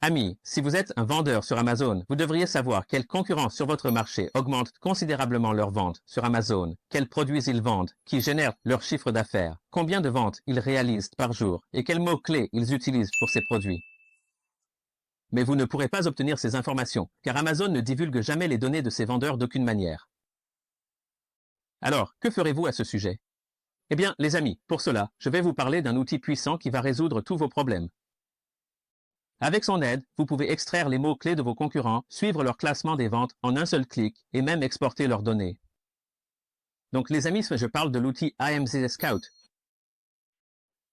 Amis, si vous êtes un vendeur sur Amazon, vous devriez savoir quels concurrents sur votre marché augmentent considérablement leurs ventes sur Amazon, quels produits ils vendent, qui génèrent leur chiffre d'affaires, combien de ventes ils réalisent par jour et quels mots-clés ils utilisent pour ces produits. Mais vous ne pourrez pas obtenir ces informations, car Amazon ne divulgue jamais les données de ses vendeurs d'aucune manière. Alors, que ferez-vous à ce sujet? Eh bien, les amis, pour cela, je vais vous parler d'un outil puissant qui va résoudre tous vos problèmes. Avec son aide, vous pouvez extraire les mots-clés de vos concurrents, suivre leur classement des ventes en un seul clic et même exporter leurs données. Donc les amis, je parle de l'outil AMZ Scout.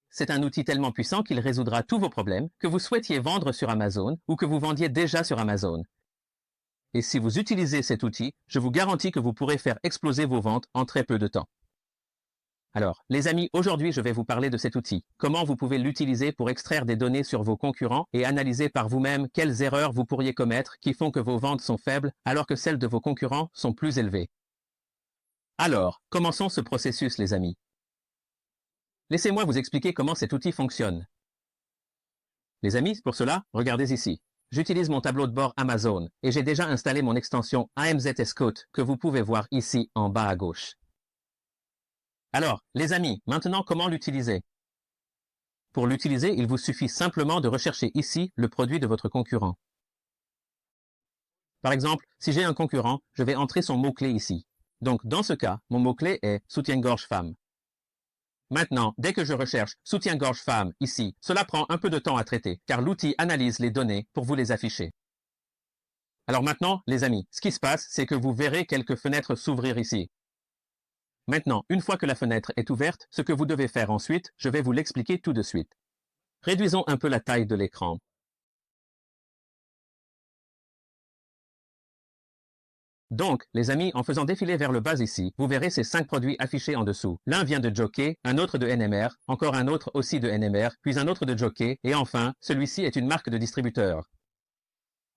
C'est un outil tellement puissant qu'il résoudra tous vos problèmes, que vous souhaitiez vendre sur Amazon ou que vous vendiez déjà sur Amazon. Et si vous utilisez cet outil, je vous garantis que vous pourrez faire exploser vos ventes en très peu de temps. Alors, les amis, aujourd'hui je vais vous parler de cet outil, comment vous pouvez l'utiliser pour extraire des données sur vos concurrents et analyser par vous-même quelles erreurs vous pourriez commettre qui font que vos ventes sont faibles alors que celles de vos concurrents sont plus élevées. Alors, commençons ce processus les amis. Laissez-moi vous expliquer comment cet outil fonctionne. Les amis, pour cela, regardez ici. J'utilise mon tableau de bord Amazon et j'ai déjà installé mon extension AMZ Scout que vous pouvez voir ici en bas à gauche. Alors, les amis, maintenant comment l'utiliser? Pour l'utiliser, il vous suffit simplement de rechercher ici le produit de votre concurrent. Par exemple, si j'ai un concurrent, je vais entrer son mot-clé ici. Donc, dans ce cas, mon mot-clé est « soutien-gorge femme ». Maintenant, dès que je recherche « soutien-gorge femme » ici, cela prend un peu de temps à traiter, car l'outil analyse les données pour vous les afficher. Alors maintenant, les amis, ce qui se passe, c'est que vous verrez quelques fenêtres s'ouvrir ici. Maintenant, une fois que la fenêtre est ouverte, ce que vous devez faire ensuite, je vais vous l'expliquer tout de suite. Réduisons un peu la taille de l'écran. Donc, les amis, en faisant défiler vers le bas ici, vous verrez ces 5 produits affichés en dessous. L'un vient de Jockey, un autre de NMR, encore un autre aussi de NMR, puis un autre de Jockey, et enfin, celui-ci est une marque de distributeur.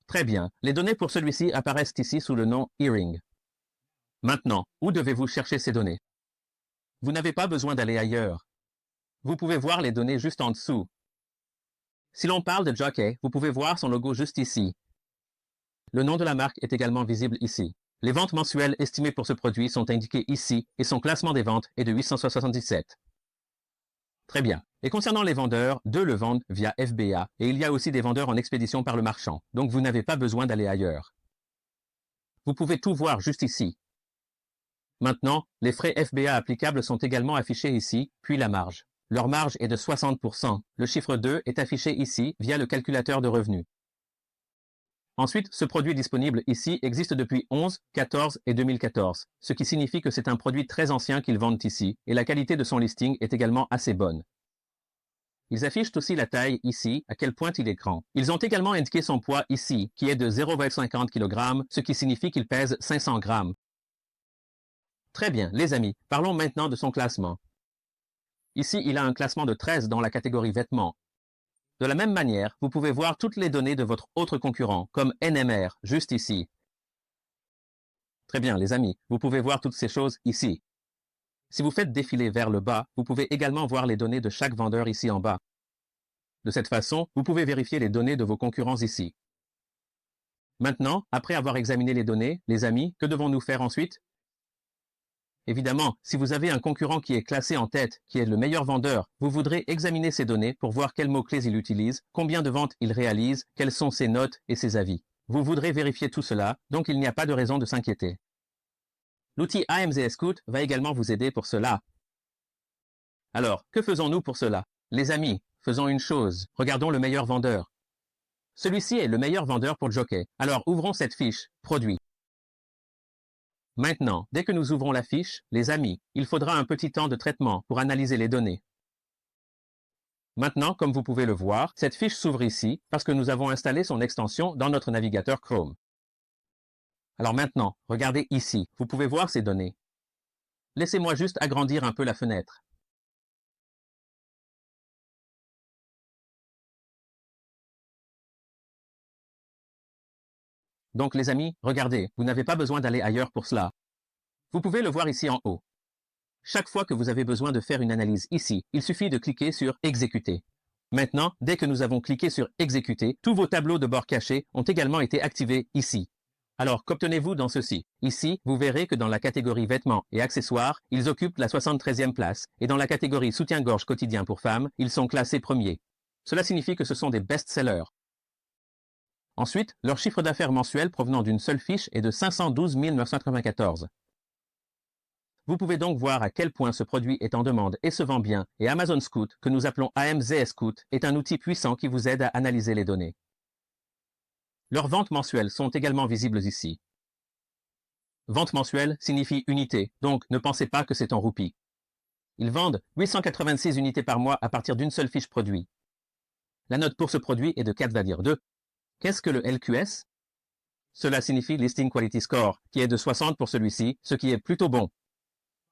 Très bien, les données pour celui-ci apparaissent ici sous le nom Earring. Maintenant, où devez-vous chercher ces données? Vous n'avez pas besoin d'aller ailleurs. Vous pouvez voir les données juste en dessous. Si l'on parle de Jockey, vous pouvez voir son logo juste ici. Le nom de la marque est également visible ici. Les ventes mensuelles estimées pour ce produit sont indiquées ici et son classement des ventes est de 877. Très bien. Et concernant les vendeurs, 2 le vendent via FBA et il y a aussi des vendeurs en expédition par le marchand, donc vous n'avez pas besoin d'aller ailleurs. Vous pouvez tout voir juste ici. Maintenant, les frais FBA applicables sont également affichés ici, puis la marge. Leur marge est de 60%. Le chiffre 2 est affiché ici via le calculateur de revenus. Ensuite, ce produit disponible ici existe depuis 11, 14 et 2014, ce qui signifie que c'est un produit très ancien qu'ils vendent ici, et la qualité de son listing est également assez bonne. Ils affichent aussi la taille ici, à quel point il est grand. Ils ont également indiqué son poids ici, qui est de 0,50 kg, ce qui signifie qu'il pèse 500 grammes. Très bien, les amis, parlons maintenant de son classement. Ici, il a un classement de 13 dans la catégorie vêtements. De la même manière, vous pouvez voir toutes les données de votre autre concurrent, comme NMR, juste ici. Très bien, les amis, vous pouvez voir toutes ces choses ici. Si vous faites défiler vers le bas, vous pouvez également voir les données de chaque vendeur ici en bas. De cette façon, vous pouvez vérifier les données de vos concurrents ici. Maintenant, après avoir examiné les données, les amis, que devons-nous faire ensuite? Évidemment, si vous avez un concurrent qui est classé en tête, qui est le meilleur vendeur, vous voudrez examiner ces données pour voir quels mots-clés il utilise, combien de ventes il réalise, quelles sont ses notes et ses avis. Vous voudrez vérifier tout cela, donc il n'y a pas de raison de s'inquiéter. L'outil AMZ Scout va également vous aider pour cela. Alors, que faisons-nous pour cela? Les amis, faisons une chose, regardons le meilleur vendeur. Celui-ci est le meilleur vendeur pour Jockey. Alors ouvrons cette fiche, produit. Maintenant, dès que nous ouvrons la fiche, les amis, il faudra un petit temps de traitement pour analyser les données. Maintenant, comme vous pouvez le voir, cette fiche s'ouvre ici parce que nous avons installé son extension dans notre navigateur Chrome. Alors maintenant, regardez ici, vous pouvez voir ces données. Laissez-moi juste agrandir un peu la fenêtre. Donc les amis, regardez, vous n'avez pas besoin d'aller ailleurs pour cela. Vous pouvez le voir ici en haut. Chaque fois que vous avez besoin de faire une analyse ici, il suffit de cliquer sur « Exécuter ». Maintenant, dès que nous avons cliqué sur « Exécuter », tous vos tableaux de bord cachés ont également été activés ici. Alors, qu'obtenez-vous dans ceci? Ici, vous verrez que dans la catégorie vêtements et accessoires, ils occupent la 73e place, et dans la catégorie soutien-gorge quotidien pour femmes, ils sont classés premiers. Cela signifie que ce sont des best-sellers. Ensuite, leur chiffre d'affaires mensuel provenant d'une seule fiche est de 512 994. Vous pouvez donc voir à quel point ce produit est en demande et se vend bien, et Amazon Scout, que nous appelons AMZS Scout, est un outil puissant qui vous aide à analyser les données. Leurs ventes mensuelles sont également visibles ici. Vente mensuelle signifie unité, donc ne pensez pas que c'est en roupies. Ils vendent 886 unités par mois à partir d'une seule fiche produit. La note pour ce produit est de 4,2. Qu'est-ce que le LQS? Cela signifie Listing Quality Score, qui est de 60 pour celui-ci, ce qui est plutôt bon.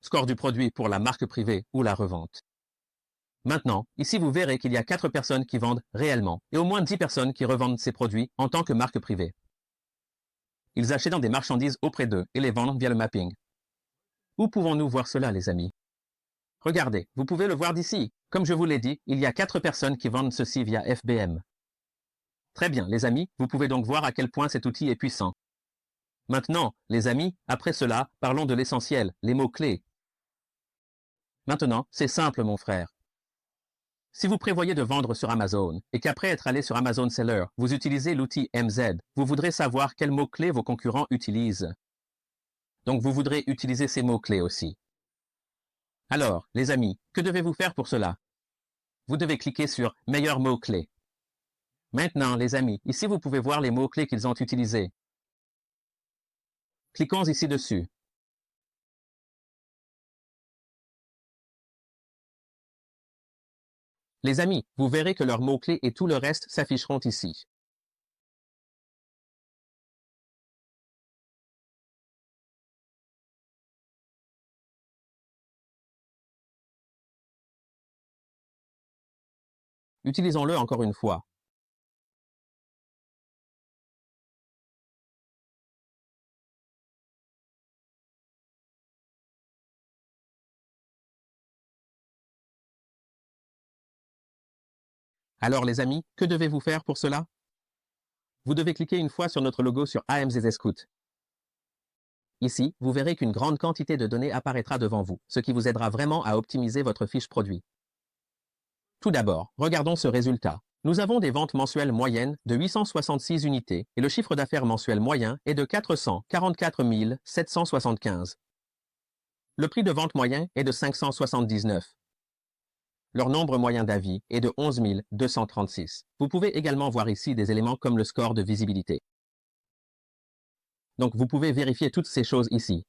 Score du produit pour la marque privée ou la revente. Maintenant, ici vous verrez qu'il y a 4 personnes qui vendent réellement et au moins 10 personnes qui revendent ces produits en tant que marque privée. Ils achètent des marchandises auprès d'eux et les vendent via le mapping. Où pouvons-nous voir cela, les amis? Regardez, vous pouvez le voir d'ici. Comme je vous l'ai dit, il y a 4 personnes qui vendent ceci via FBM. Très bien, les amis, vous pouvez donc voir à quel point cet outil est puissant. Maintenant, les amis, après cela, parlons de l'essentiel, les mots-clés. Maintenant, c'est simple, mon frère. Si vous prévoyez de vendre sur Amazon et qu'après être allé sur Amazon Seller, vous utilisez l'outil MZ, vous voudrez savoir quels mots-clés vos concurrents utilisent. Donc vous voudrez utiliser ces mots-clés aussi. Alors, les amis, que devez-vous faire pour cela? Vous devez cliquer sur « Meilleurs mots-clés ». Maintenant, les amis, ici vous pouvez voir les mots-clés qu'ils ont utilisés. Cliquons ici dessus. Les amis, vous verrez que leurs mots-clés et tout le reste s'afficheront ici. Utilisons-le encore une fois. Alors les amis, que devez-vous faire pour cela? Vous devez cliquer une fois sur notre logo sur AMZZ Scout. Ici, vous verrez qu'une grande quantité de données apparaîtra devant vous, ce qui vous aidera vraiment à optimiser votre fiche produit. Tout d'abord, regardons ce résultat. Nous avons des ventes mensuelles moyennes de 866 unités et le chiffre d'affaires mensuel moyen est de 444 775. Le prix de vente moyen est de 579. Leur nombre moyen d'avis est de 11 236. Vous pouvez également voir ici des éléments comme le score de visibilité. Donc vous pouvez vérifier toutes ces choses ici.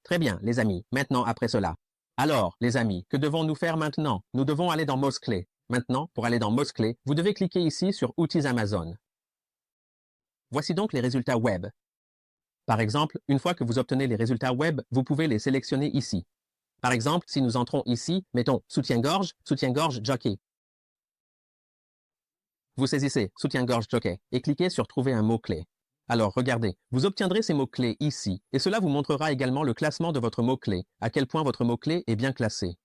Très bien, les amis, maintenant après cela. Alors, les amis, que devons-nous faire maintenant? Nous devons aller dans mots-clés. Maintenant, pour aller dans mots-clés, vous devez cliquer ici sur Outils Amazon. Voici donc les résultats web. Par exemple, une fois que vous obtenez les résultats web, vous pouvez les sélectionner ici. Par exemple, si nous entrons ici, mettons soutien-gorge jockey. Vous saisissez soutien-gorge jockey et cliquez sur Trouver un mot-clé. Alors regardez, vous obtiendrez ces mots-clés ici et cela vous montrera également le classement de votre mot-clé, à quel point votre mot-clé est bien classé.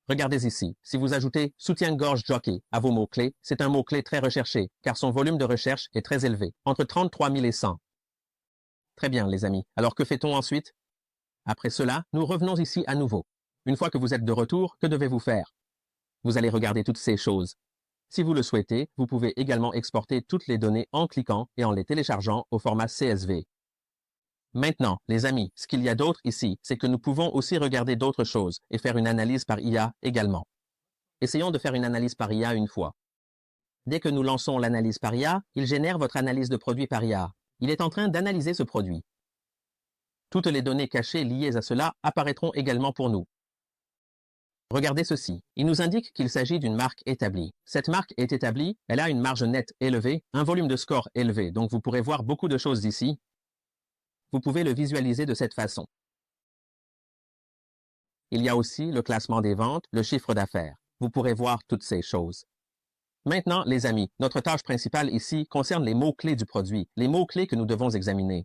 Regardez ici, si vous ajoutez soutien-gorge jockey à vos mots-clés, c'est un mot-clé très recherché car son volume de recherche est très élevé, entre 33 000 et 100. Très bien les amis, alors que fait-on ensuite? Après cela, nous revenons ici à nouveau. Une fois que vous êtes de retour, que devez-vous faire? Vous allez regarder toutes ces choses. Si vous le souhaitez, vous pouvez également exporter toutes les données en cliquant et en les téléchargeant au format CSV. Maintenant, les amis, ce qu'il y a d'autre ici, c'est que nous pouvons aussi regarder d'autres choses et faire une analyse par IA également. Essayons de faire une analyse par IA une fois. Dès que nous lançons l'analyse par IA, il génère votre analyse de produit par IA. Il est en train d'analyser ce produit. Toutes les données cachées liées à cela apparaîtront également pour nous. Regardez ceci. Il nous indique qu'il s'agit d'une marque établie. Cette marque est établie, elle a une marge nette élevée, un volume de score élevé, donc vous pourrez voir beaucoup de choses ici. Vous pouvez le visualiser de cette façon. Il y a aussi le classement des ventes, le chiffre d'affaires. Vous pourrez voir toutes ces choses. Maintenant, les amis, notre tâche principale ici concerne les mots-clés du produit, les mots-clés que nous devons examiner.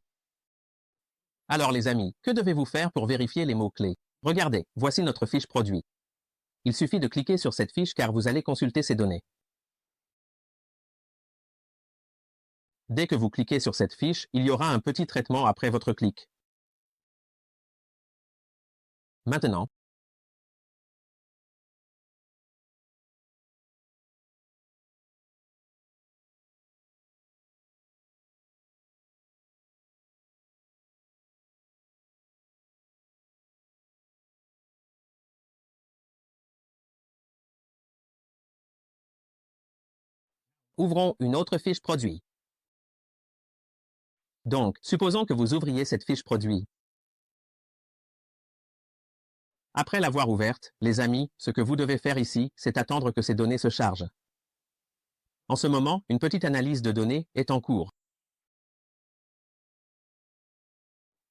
Alors les amis, que devez-vous faire pour vérifier les mots-clés? Regardez, voici notre fiche produit. Il suffit de cliquer sur cette fiche car vous allez consulter ces données. Dès que vous cliquez sur cette fiche, il y aura un petit traitement après votre clic. Maintenant, ouvrons une autre fiche produit. Donc, supposons que vous ouvriez cette fiche produit. Après l'avoir ouverte, les amis, ce que vous devez faire ici, c'est attendre que ces données se chargent. En ce moment, une petite analyse de données est en cours.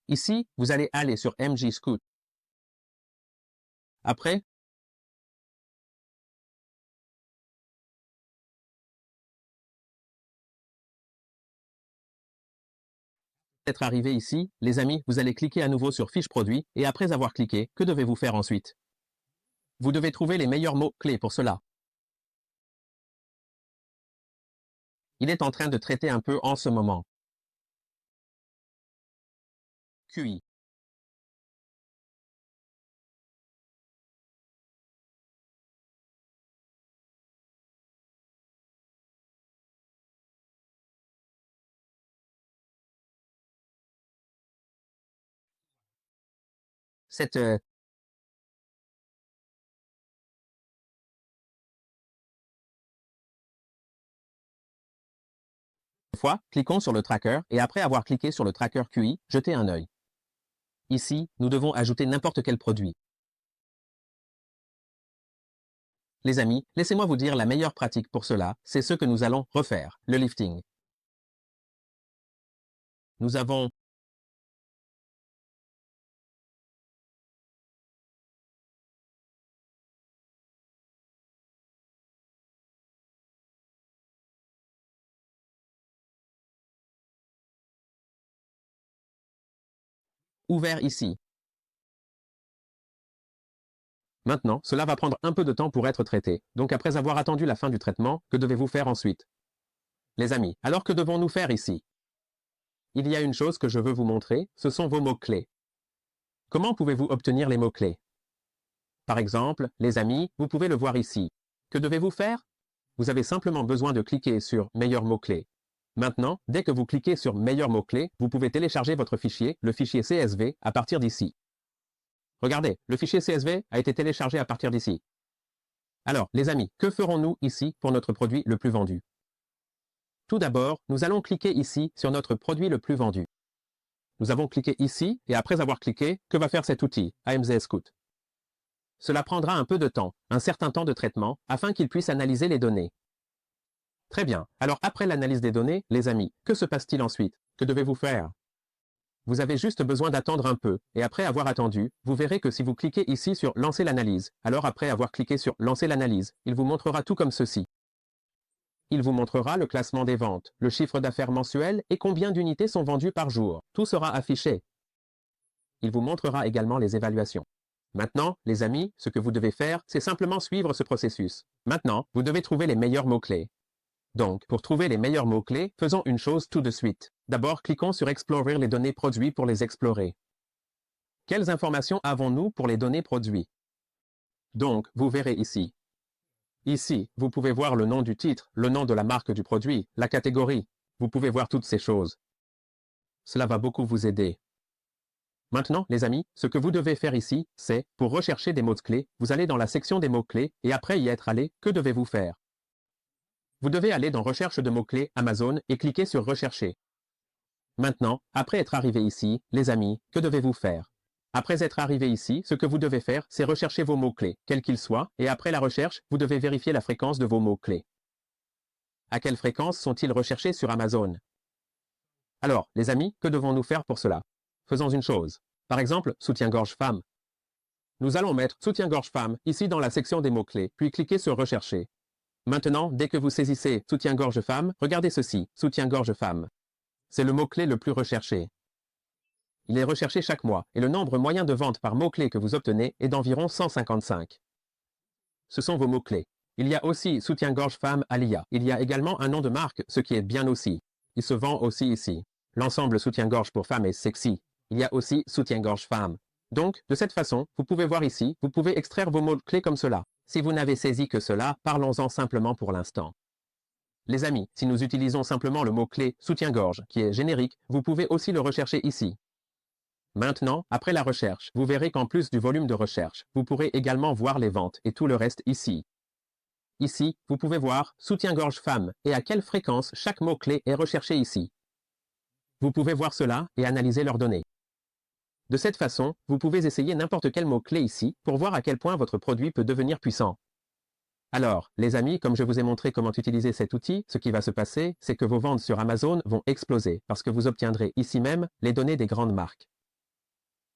Ici, vous allez aller sur MG-Scout. Après, être arrivé ici, les amis, vous allez cliquer à nouveau sur Fiche produit et après avoir cliqué, que devez-vous faire ensuite? Vous devez trouver les meilleurs mots-clés pour cela. Il est en train de traiter un peu en ce moment. QI. Cette fois, cliquons sur le tracker et après avoir cliqué sur le tracker QI, jetez un œil. Ici, nous devons ajouter n'importe quel produit. Les amis, laissez-moi vous dire la meilleure pratique pour cela, c'est ce que nous allons refaire, le lifting. Nous avons ouvert ici. Maintenant, cela va prendre un peu de temps pour être traité, donc après avoir attendu la fin du traitement, que devez-vous faire ensuite? Les amis, alors que devons-nous faire ici? Il y a une chose que je veux vous montrer, ce sont vos mots-clés. Comment pouvez-vous obtenir les mots-clés? Par exemple, les amis, vous pouvez le voir ici. Que devez-vous faire? Vous avez simplement besoin de cliquer sur « Meilleurs mots-clés ». Maintenant, dès que vous cliquez sur « Meilleurs mots-clés », vous pouvez télécharger votre fichier, le fichier CSV, à partir d'ici. Regardez, le fichier CSV a été téléchargé à partir d'ici. Alors, les amis, que ferons-nous ici pour notre produit le plus vendu? Tout d'abord, nous allons cliquer ici sur notre produit le plus vendu. Nous avons cliqué ici, et après avoir cliqué, que va faire cet outil, AMZ Scout? Cela prendra un peu de temps, un certain temps de traitement, afin qu'il puisse analyser les données. Très bien. Alors après l'analyse des données, les amis, que se passe-t-il ensuite? Que devez-vous faire? Vous avez juste besoin d'attendre un peu, et après avoir attendu, vous verrez que si vous cliquez ici sur Lancer l'analyse, alors après avoir cliqué sur Lancer l'analyse, il vous montrera tout comme ceci. Il vous montrera le classement des ventes, le chiffre d'affaires mensuel et combien d'unités sont vendues par jour. Tout sera affiché. Il vous montrera également les évaluations. Maintenant, les amis, ce que vous devez faire, c'est simplement suivre ce processus. Maintenant, vous devez trouver les meilleurs mots-clés. Donc, pour trouver les meilleurs mots-clés, faisons une chose tout de suite. D'abord, cliquons sur Explorer les données produits pour les explorer. Quelles informations avons-nous pour les données produits? Donc, vous verrez ici. Ici, vous pouvez voir le nom du titre, le nom de la marque du produit, la catégorie. Vous pouvez voir toutes ces choses. Cela va beaucoup vous aider. Maintenant, les amis, ce que vous devez faire ici, c'est, pour rechercher des mots-clés, vous allez dans la section des mots-clés et après y être allé, que devez-vous faire? Vous devez aller dans Recherche de mots-clés Amazon et cliquer sur Rechercher. Maintenant, après être arrivé ici, les amis, que devez-vous faire? Après être arrivé ici, ce que vous devez faire, c'est rechercher vos mots-clés, quels qu'ils soient, et après la recherche, vous devez vérifier la fréquence de vos mots-clés. À quelle fréquence sont-ils recherchés sur Amazon? Alors, les amis, que devons-nous faire pour cela? Faisons une chose. Par exemple, soutien-gorge femme. Nous allons mettre soutien-gorge femme ici dans la section des mots-clés, puis cliquer sur Rechercher. Maintenant, dès que vous saisissez soutien-gorge femme, regardez ceci, soutien-gorge femme. C'est le mot-clé le plus recherché. Il est recherché chaque mois et le nombre moyen de ventes par mot-clé que vous obtenez est d'environ 155. ce sont vos mots-clés. Il y a aussi soutien-gorge femme Alia. Il y a également un nom de marque, ce qui est bien aussi. Il se vend aussi ici. L'ensemble soutien-gorge pour femme est sexy. Il y a aussi soutien-gorge femme. Donc, de cette façon, vous pouvez voir ici, vous pouvez extraire vos mots-clés comme cela. Si vous n'avez saisi que cela, parlons-en simplement pour l'instant. Les amis, si nous utilisons simplement le mot-clé soutien-gorge, qui est générique, vous pouvez aussi le rechercher ici. Maintenant, après la recherche, vous verrez qu'en plus du volume de recherche, vous pourrez également voir les ventes et tout le reste ici. Ici, vous pouvez voir soutien-gorge femme et à quelle fréquence chaque mot-clé est recherché ici. Vous pouvez voir cela et analyser leurs données. De cette façon, vous pouvez essayer n'importe quel mot-clé ici pour voir à quel point votre produit peut devenir puissant. Alors, les amis, comme je vous ai montré comment utiliser cet outil, ce qui va se passer, c'est que vos ventes sur Amazon vont exploser parce que vous obtiendrez ici même les données des grandes marques.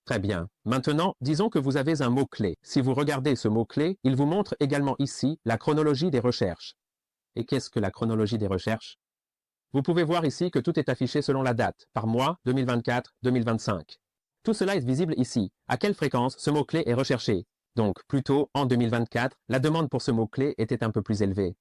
Très bien. Maintenant, disons que vous avez un mot-clé. Si vous regardez ce mot-clé, il vous montre également ici la chronologie des recherches. Et qu'est-ce que la chronologie des recherches? Vous pouvez voir ici que tout est affiché selon la date, par mois, 2024, 2025. Tout cela est visible ici. À quelle fréquence ce mot-clé est recherché? Donc, plutôt en 2024, la demande pour ce mot-clé était un peu plus élevée.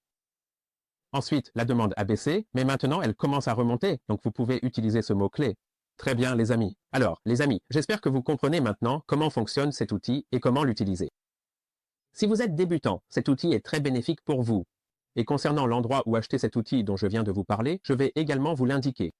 Ensuite, la demande a baissé, mais maintenant elle commence à remonter, donc vous pouvez utiliser ce mot-clé. Très bien, les amis. Alors, les amis, j'espère que vous comprenez maintenant comment fonctionne cet outil et comment l'utiliser. Si vous êtes débutant, cet outil est très bénéfique pour vous. Et concernant l'endroit où acheter cet outil dont je viens de vous parler, je vais également vous l'indiquer.